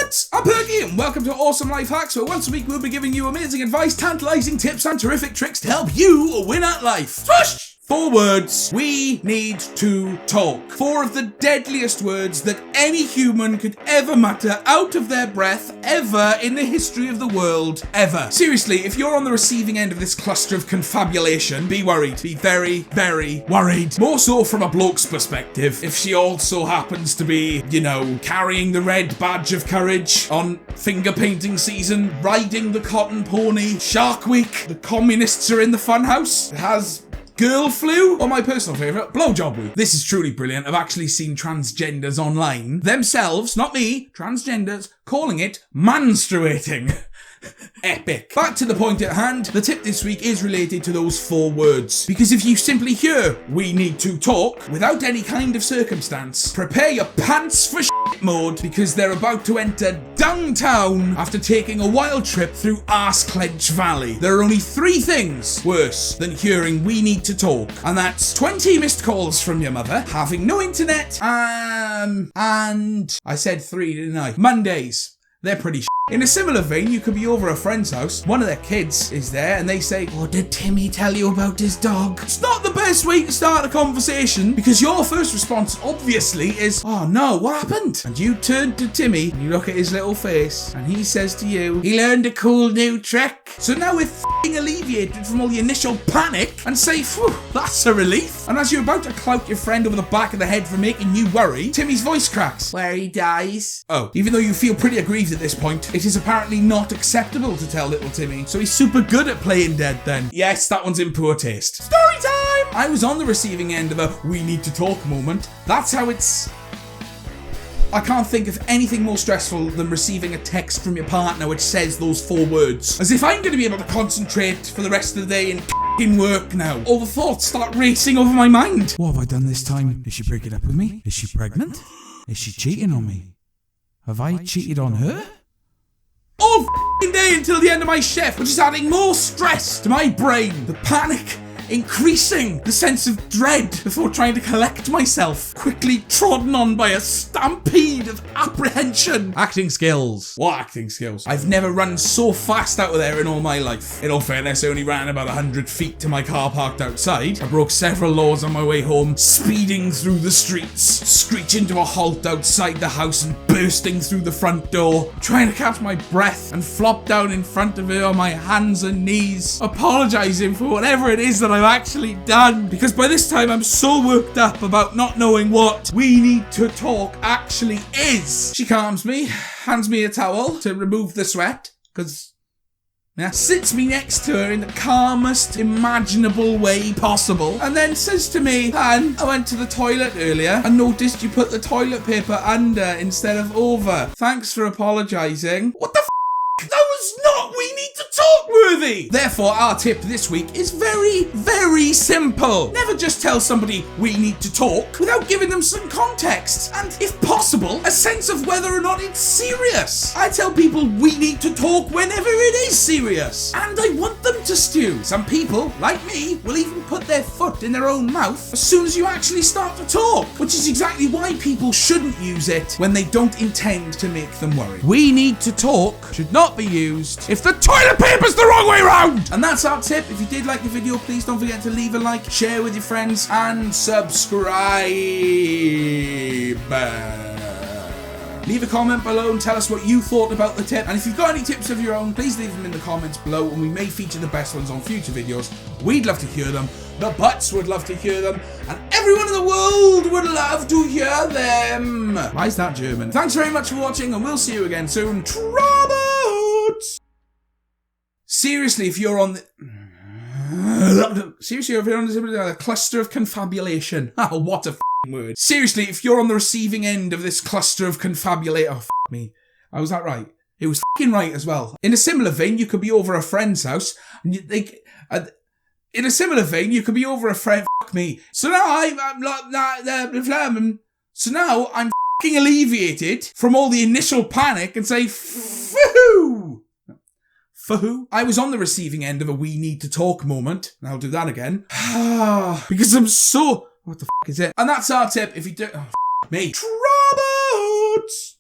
lads, I'm Perky and welcome to Awesome Life Hacks, where once a week we'll be giving you amazing advice, tantalizing tips and terrific tricks to help you win at life. Swoosh! 4 words. We need to talk. 4 of the deadliest words that any human could ever mutter out of their breath ever in the history of the world ever. Seriously, if you're on the receiving end of this cluster of confabulation, be worried. Be very, very worried. More so from a bloke's perspective. If she also happens to be, carrying the red badge of courage on finger painting season, riding the cotton pony, Shark Week, the communists are in the funhouse, it has girl flu, or my personal favourite, blowjob week. This is truly brilliant. I've actually seen transgenders online, themselves, not me, transgenders, calling it menstruating. Epic. Back to the point at hand, the tip this week is related to those 4 words. Because if you simply hear, we need to talk, without any kind of circumstance, prepare your pants for shit mode, because they're about to enter downtown after taking a wild trip through Arseclench Valley. There are only 3 things worse than hearing we need to talk, and that's 20 missed calls from your mother, having no internet, and I said 3, didn't I? Mondays. They're pretty shit. In a similar vein, you could be over a friend's house, one of their kids is there, and they say, "What did Timmy tell you about his dog?" It's not the best way to start a conversation, because your first response, obviously, is, "Oh no, what happened?" And you turn to Timmy, and you look at his little face, and he says to you, "He learned a cool new trick." So now we're f***ing alleviated from all the initial panic, and say, "Phew, that's a relief." And as you're about to clout your friend over the back of the head for making you worry, Timmy's voice cracks. Where he dies. Oh, even though you feel pretty aggrieved at this point, it is apparently not acceptable to tell little Timmy, so he's super good at playing dead then. Yes, that one's in poor taste. Story time! I was on the receiving end of a we need to talk moment. That's how it's... I can't think of anything more stressful than receiving a text from your partner which says those 4 words. As if I'm going to be able to concentrate for the rest of the day and f***ing work now. All the thoughts start racing over my mind. What have I done this time? Is she breaking up with me? Is she pregnant? Is she cheating on me? Have I cheated on her? All f***ing day until the end of my shift, which is adding more stress to my brain. The panic increasing, the sense of dread before trying to collect myself, quickly trodden on by a stampede of apprehension. Acting skills. What acting skills? I've never run so fast out of there in all my life. In all fairness, I only ran about 100 feet to my car parked outside. I broke several laws on my way home, speeding through the streets, screeching to a halt outside the house and bursting through the front door, trying to catch my breath and flop down in front of her on my hands and knees, apologising for whatever it is that I've actually done, because by this time I'm so worked up about not knowing what we need to talk actually is. She calms me, hands me a towel to remove the sweat, because sits me next to her in the calmest imaginable way possible, and then says to me, "Han, I went to the toilet earlier and noticed you put the toilet paper under instead of over. Thanks for apologising." What the f***? That was not we need to talk worthy! Therefore, our tip this week is very, very simple. Never just tell somebody we need to talk without giving them some context, and if possible, a sense of whether or not it's serious. I tell people we need to talk whenever it is serious, and I want them to stew. Some people, like me, will even put their foot in their own mouth as soon as you actually start to talk, which is exactly why people shouldn't use it when they don't intend to make them worry. We need to talk should not be used if the toilet paper's the wrong way round! And that's our tip. If you did like the video, please don't forget to leave a like, share with your friends, and subscribe. Leave a comment below and tell us what you thought about the tip. And if you've got any tips of your own, please leave them in the comments below, and we may feature the best ones on future videos. We'd love to hear them. The butts would love to hear them. And everyone in the world would love to hear them. Why is that German? Thanks very much for watching, and we'll see you again soon. Troubles! Seriously, if you're on the... a cluster of confabulation. Oh, what a f***ing word. Seriously, if you're on the receiving end of this cluster of confabulate... Oh, f*** me. Oh, was that right? It was f***ing right as well. In a similar vein, you could be over a friend's house, and in a similar vein, you could be over a friend... F*** me. So now I'm f***ing alleviated from all the initial panic and say, "Foo!" For who? I was on the receiving end of a we need to talk moment. And I'll do that again. Because I'm so... What the f*** is it? And that's our tip. If you do... Oh, f*** me. Troubles!